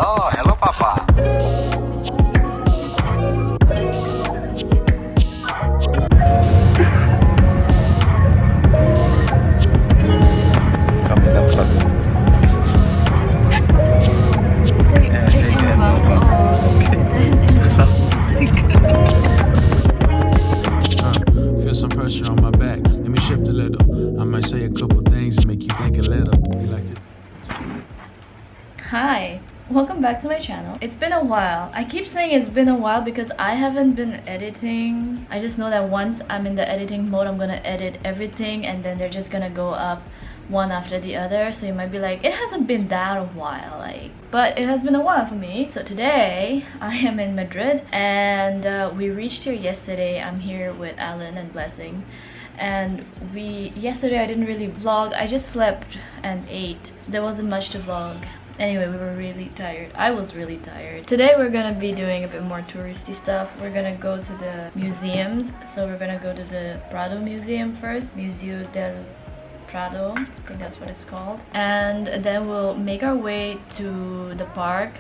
Oh, hello, Papa. Kami dapat. Feel some pressure on my back. Let me shift a little. I might say a couple things and make you think a little. You like to? Hi, welcome back to my channel. It's been a while. I keep saying it's been a while because I haven't been editing. I just know that once I'm in the editing mode, I'm gonna edit everything and then they're just gonna go up one after the other. So you might be like, it hasn't been that a while, but it has been a while for me. So today I am in Madrid and we reached here yesterday. I'm here with Alan and Blessing. And yesterday I didn't really vlog. I just slept and ate. So there wasn't much to vlog. Anyway, we were really tired. I was really tired. Today we're gonna be doing a bit more touristy stuff. We're gonna go to the museums. So we're gonna go to the Prado Museum first. Museo del Prado, I think that's what it's called. And then we'll make our way to the park.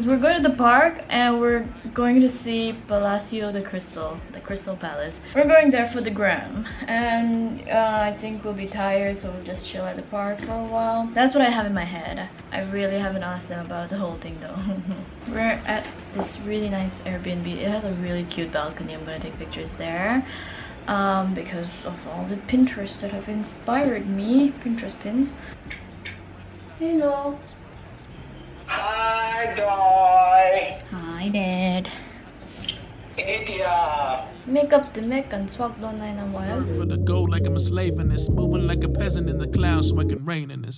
We're going to the park and we're going to see Palacio de Cristal, the Crystal Palace. We're going there for the gram, and I think we'll be tired, so we'll just chill at the park for a while. That's what I have in my head. I really haven't asked them about the whole thing though. We're at this really nice Airbnb. It has a really cute balcony. I'm gonna take pictures there because of all the Pinterest that have inspired me. Pinterest pins. Hello. Hi, Doy. Hi, Dad. India. Make up the mic and swap doon na ng wild. For the gold like I'm a slave in this. Moving like a peasant in the clouds so I can reign in this.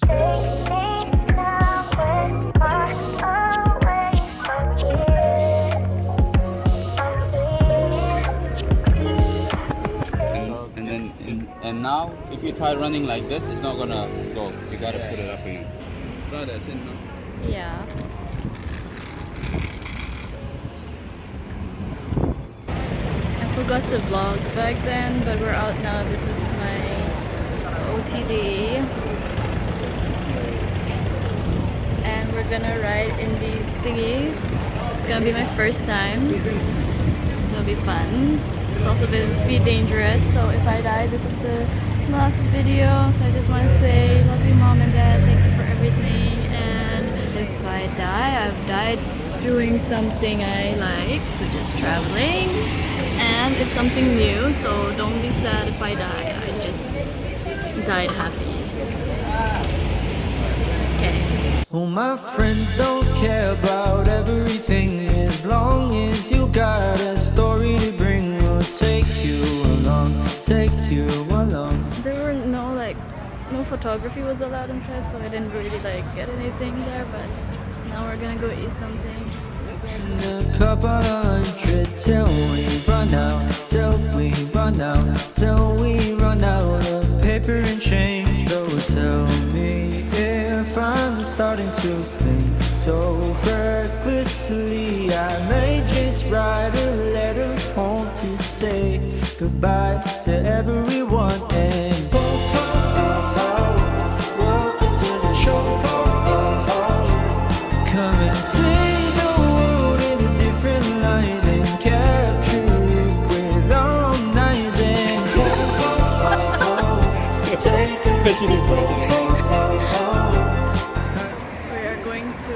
And now, if you try running like this, it's not gonna go. You gotta put it up again. Try that in now. Yeah. I forgot to vlog back then, but we're out now. This is my OTD. And we're gonna ride in these thingies. It's gonna be my first time. It's gonna be fun. It's also gonna be dangerous, so if I die, this is the last video. So I just want to say, love you, Mom and Dad. Thank you for everything. And if I die, I've died doing something I like, which is traveling. And it's something new, so don't be sad if I die. I just died happy. Okay. All my friends don't care about everything. As long as you got a story to bring, we'll take you along, take you along. There were no photography was allowed inside, so I didn't really get anything there, but now we're gonna go eat something. A couple hundred till we run out, till we run out, till we run out of paper and change. So tell me if I'm starting to think so recklessly. I may just write a letter home to say goodbye to everyone and welcome to the show. Come and see the world in a different light and capture it with our own eyes and take a We are going to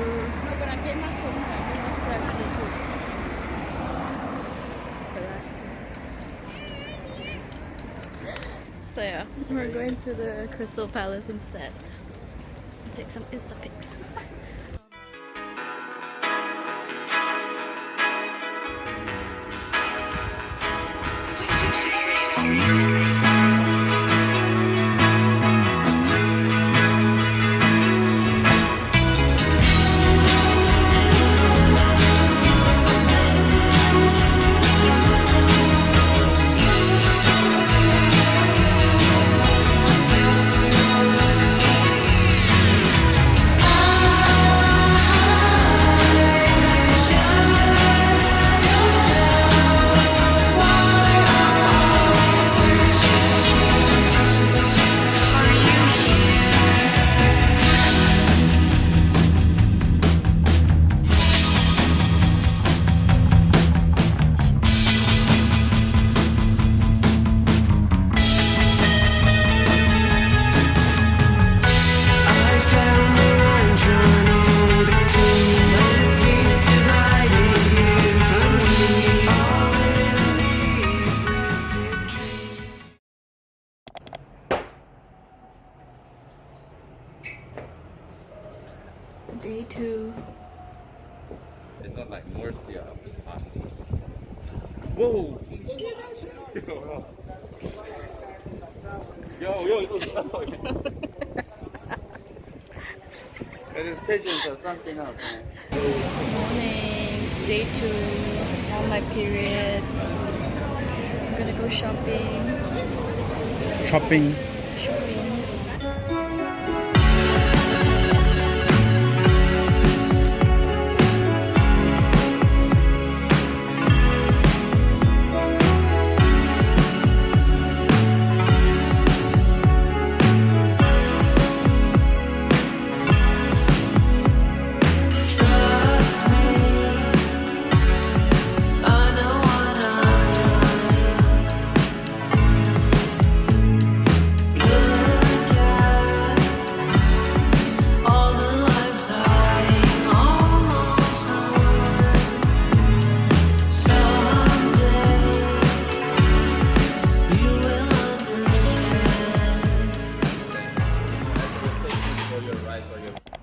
So yeah, we're going to the Crystal Palace instead. Take some Insta pics. Day 2. It's not like Murcia. Whoa! Yo. It is pigeons or something else, man. Morning, it's day 2. On my period. I'm gonna go shopping. Shopping.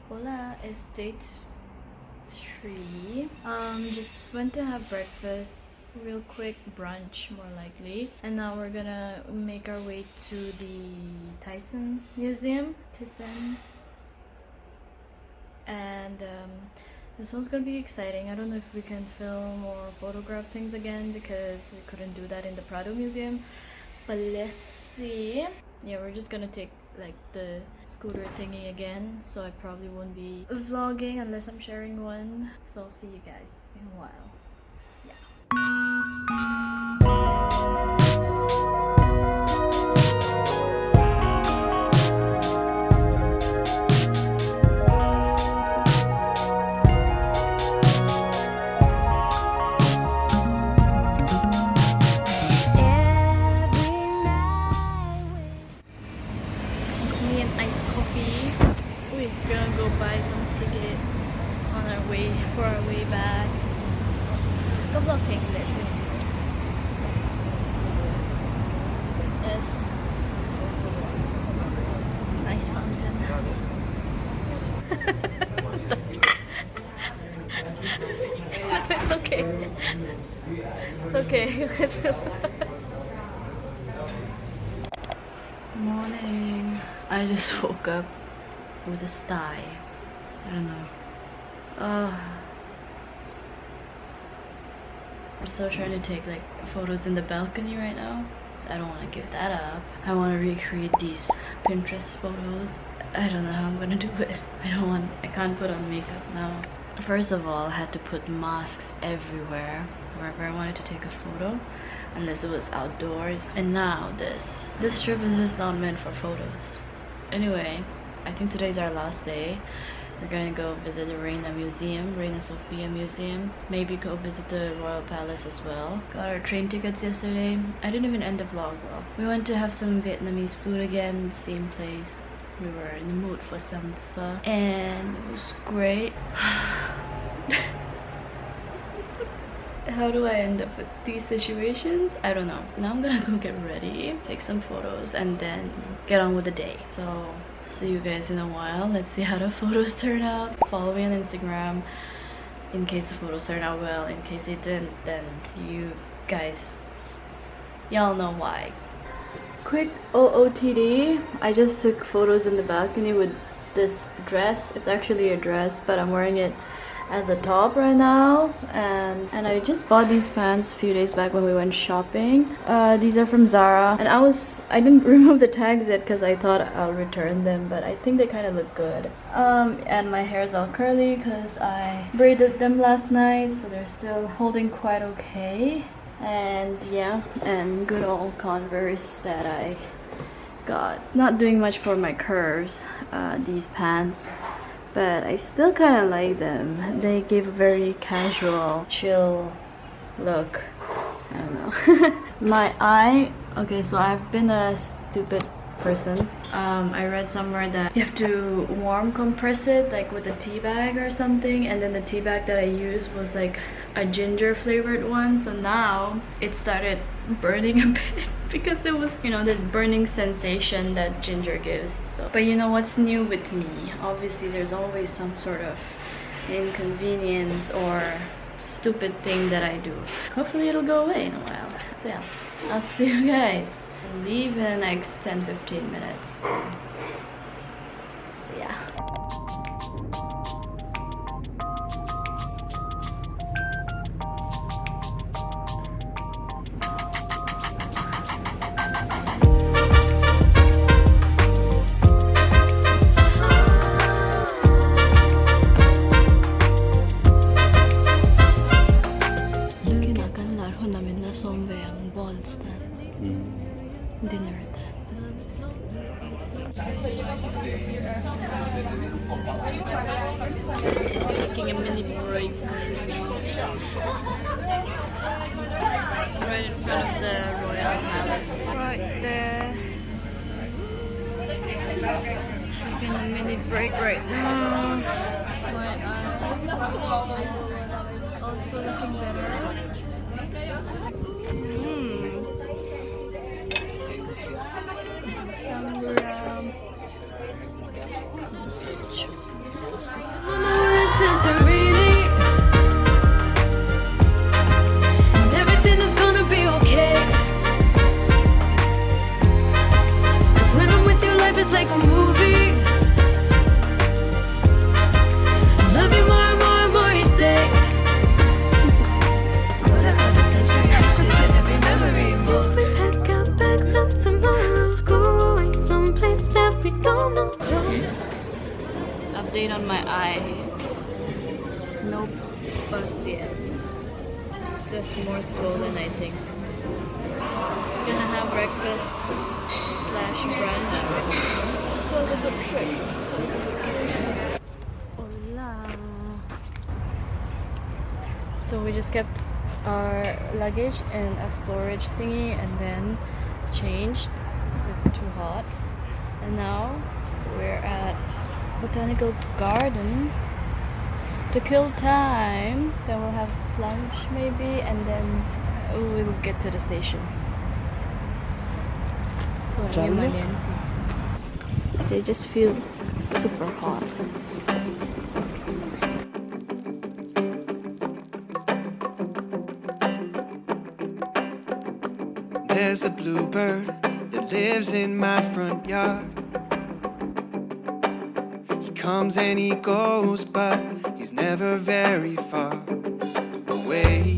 Hola, it's day 3. Just went to have breakfast, real quick brunch more likely, and now we're gonna make our way to the Thyssen Museum. And this one's gonna be exciting. I don't know if we can film or photograph things again because we couldn't do that in the Prado Museum, but let's see. Yeah, we're just gonna take like the scooter thingy again, so I probably won't be vlogging unless I'm sharing one, so I'll see you guys in a while. We're gonna go buy some tickets on our way for our way back. Có vlog thiệt lệ. Yes. Nice fountain. It's okay. It's okay. Morning. I just woke up with a sty. I don't know. I'm still trying to take like photos in the balcony right now, so I don't want to give that up. I want to recreate these Pinterest photos. I don't know how I'm gonna do it. I can't put on makeup now. First of all, I had to put masks everywhere wherever I wanted to take a photo, unless it was outdoors. And now this trip is just not meant for photos. Anyway, I think today's our last day. We're gonna go visit the Reina Sofia Museum. Maybe go visit the Royal Palace as well. Got our train tickets yesterday. I didn't even end the vlog well. We went to have some Vietnamese food again, same place. We were in the mood for some pho, and it was great. How do I end up with these situations? I don't know. Now I'm gonna go get ready, take some photos, and then get on with the day. So see you guys in a while. Let's see how the photos turn out. Follow me on Instagram in case the photos turn out well. In case they didn't, then y'all know why. Quick OOTD. I just took photos in the balcony with this dress. It's actually a dress, but I'm wearing it as a top right now, and I just bought these pants a few days back when we went shopping. These are from Zara, and I didn't remove the tags yet because I thought I'll return them, but I think they kind of look good. And my hair is all curly because I braided them last night, so they're still holding quite okay. And yeah, and good old Converse that I got. It's not doing much for my curves, these pants, but I still kind of like them. They give a very casual, chill look. I don't know. My eye. Okay, so I've been a stupid person. I read somewhere that you have to warm compress it like with a tea bag or something, and then the tea bag that I used was like a ginger flavored one, so now it started burning a bit because it was, you know, the burning sensation that ginger gives. So, but you know what's new with me? Obviously, there's always some sort of inconvenience or stupid thing that I do. Hopefully it'll go away in a while. So yeah, I'll see you guys. I'll leave in the next 10-15 minutes. So yeah. Dinner. Taking a mini break right in front of the Royal Palace. Right there. Taking a mini break right now. My eye also looking better. Everything is gonna be okay. 'Cause when I'm with you, life is like a movie. Love you more and more and more each day. What a other century actions in every memory. If we pack our bags up tomorrow, go away someplace that we don't know. Update on my eye. No buzz yet. It's just more swollen, I think. Gonna have breakfast / brunch. This was a good trip. Hola. So we just kept our luggage in a storage thingy and then changed because it's too hot. And now we're at Botanical Garden to kill time. Then we'll have lunch maybe, and then we will get to the station. So they just feel super hot. There's a bluebird that lives in my front yard. He comes and he goes, but he's never very far away.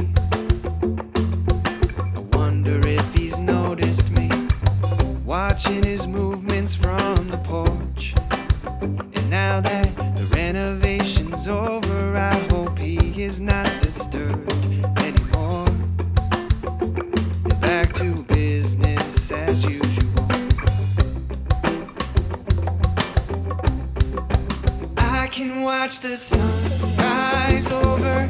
I wonder if he's noticed me, watching his movements from the porch. And now that the renovation's over, I hope he is not disturbed anymore. And back to business as usual. I can watch the sun rise over